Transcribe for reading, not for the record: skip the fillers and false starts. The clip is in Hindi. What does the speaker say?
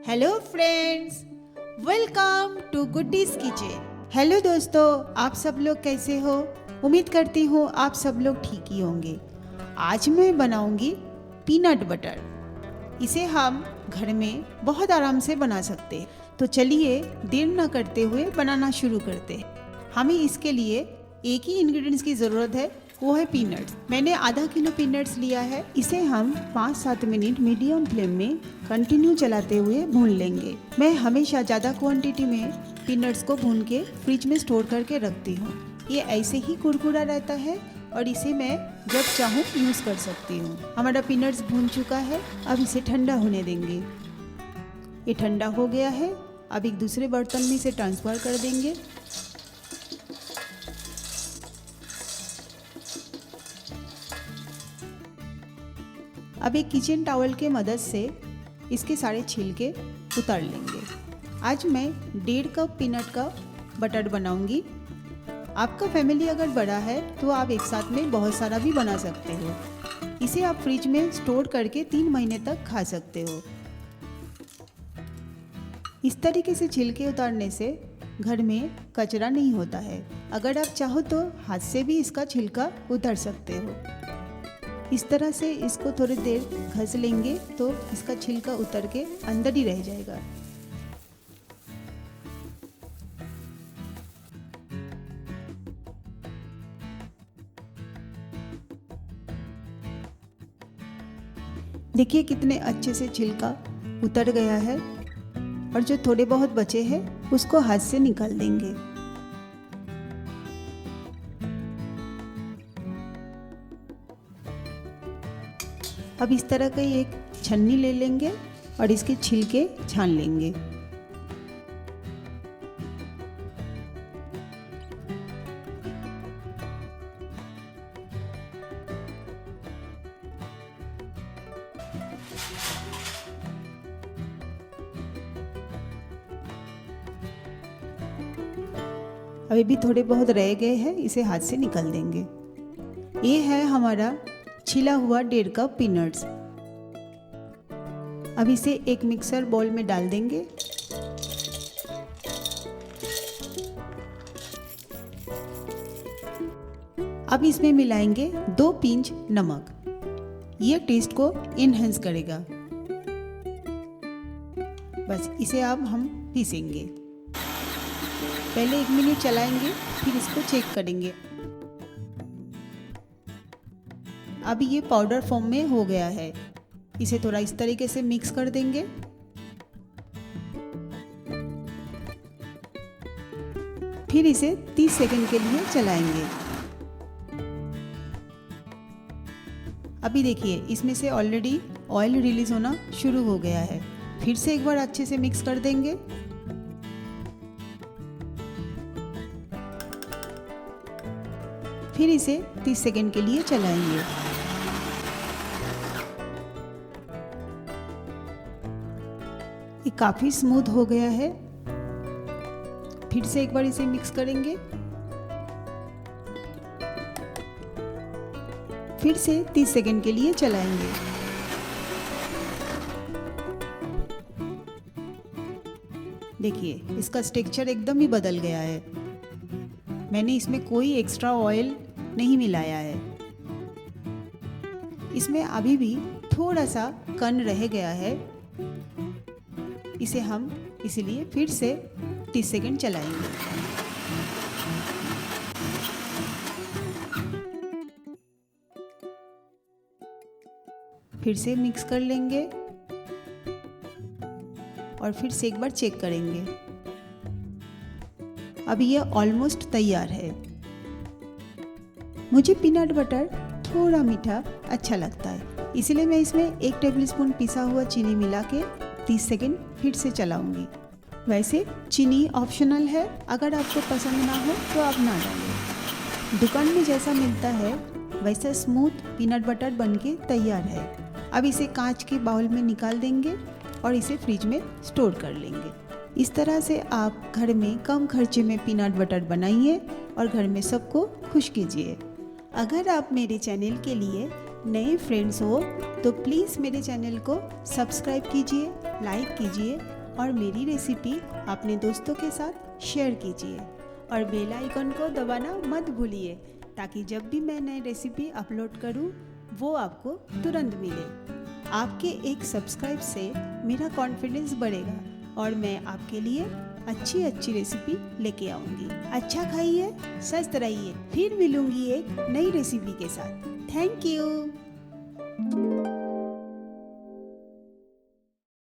Hello friends, welcome to Guddi's kitchen. Hello दोस्तों, आप सब लोग कैसे हो? उम्मीद करती हूँ आप सब लोग ठीक ही होंगे। आज मैं बनाऊंगी पीनट बटर। इसे हम घर में बहुत आराम से बना सकते हैं। तो चलिए देर न करते हुए बनाना शुरू करते हैं। हमें इसके लिए एक ही इंग्रेडिएंट्स की ज़रूरत है, वो है पीनट्स। मैंने आधा किलो पीनट्स लिया है। इसे हम 5-7 मिनट मीडियम फ्लेम में कंटिन्यू चलाते हुए भून लेंगे। मैं हमेशा ज़्यादा क्वांटिटी में पीनट्स को भून के फ्रिज में स्टोर करके रखती हूँ। ये ऐसे ही कुरकुरा रहता है और इसे मैं जब चाहूँ यूज़ कर सकती हूँ। हमारा पीनट्स भून चुका है, अब इसे ठंडा होने देंगे। ये ठंडा हो गया है, अब एक दूसरे बर्तन में इसे ट्रांसफ़र कर देंगे। अब एक किचन टॉवल के मदद से इसके सारे छिलके उतार लेंगे। आज मैं 1.5 कप पीनट का बटर बनाऊंगी। आपका फैमिली अगर बड़ा है तो आप एक साथ में बहुत सारा भी बना सकते हो। इसे आप फ्रिज में स्टोर करके 3 महीने तक खा सकते हो। इस तरीके से छिलके उतारने से घर में कचरा नहीं होता है। अगर आप चाहो तो हाथ से भी इसका छिलका उतार सकते हो। इस तरह से इसको थोड़ी देर घस लेंगे तो इसका छिलका उतर के अंदर ही रह जाएगा। देखिए कितने अच्छे से छिलका उतर गया है और जो थोड़े बहुत बचे हैं उसको हाथ से निकाल देंगे। अब इस तरह का एक छन्नी ले लेंगे और इसके छिलके छान लेंगे। अभी भी थोड़े बहुत रह गए हैं, इसे हाथ से निकाल देंगे। ये है हमारा छिला हुआ 1.5 कप पीनट्स। अब इसे एक मिक्सर बाउल में डाल देंगे। अब इसमें मिलाएंगे 2 पिंच नमक। यह टेस्ट को इनहेंस करेगा। बस इसे अब हम पीसेंगे। पहले 1 मिनट चलाएंगे, फिर इसको चेक करेंगे। अब ये पाउडर फॉर्म में हो गया है। इसे थोड़ा इस तरीके से मिक्स कर देंगे। फिर इसे 30 सेकंड के लिए चलाएंगे। अभी देखिए इसमें से ऑलरेडी ऑयल रिलीज होना शुरू हो गया है। फिर से एक बार अच्छे से मिक्स कर देंगे। फिर इसे 30 सेकंड के लिए चलाएंगे। ये काफ़ी स्मूथ हो गया है। फिर से एक बार इसे मिक्स करेंगे। फिर से 30 सेकंड के लिए चलाएंगे। देखिए इसका टेक्सचर एकदम ही बदल गया है। मैंने इसमें कोई एक्स्ट्रा ऑयल नहीं मिलाया है। इसमें अभी भी थोड़ा सा कण रह गया है। इसे हम इसीलिए फिर से 30 सेकंड चलाएंगे। फिर से मिक्स कर लेंगे और फिर से एक बार चेक करेंगे। अब ये ऑलमोस्ट तैयार है। मुझे पीनट बटर थोड़ा मीठा अच्छा लगता है, इसलिए मैं इसमें 1 टेबलस्पून पिसा हुआ चीनी मिला के 30 सेकंड फिर से चलाऊंगी। वैसे चीनी ऑप्शनल है, अगर आपको पसंद ना हो तो आप ना डालें। दुकान में जैसा मिलता है वैसा स्मूथ पीनट बटर बनके तैयार है। अब इसे कांच के बाउल में निकाल देंगे और इसे फ्रिज में स्टोर कर लेंगे। इस तरह से आप घर में कम खर्चे में पीनट बटर बनाइए और घर में सबको खुश कीजिए। अगर आप मेरे चैनल के लिए नए फ्रेंड्स हो तो प्लीज़ मेरे चैनल को सब्सक्राइब कीजिए, लाइक कीजिए और मेरी रेसिपी अपने दोस्तों के साथ शेयर कीजिए और बेल आइकन को दबाना मत भूलिए ताकि जब भी मैं नई रेसिपी अपलोड करूं वो आपको तुरंत मिले। आपके एक सब्सक्राइब से मेरा कॉन्फिडेंस बढ़ेगा और मैं आपके लिए अच्छी अच्छी रेसिपी लेके आऊँगी। अच्छा खाइए, स्वस्थ रहिए। फिर मिलूँगी एक नई रेसिपी के साथ। Thank you.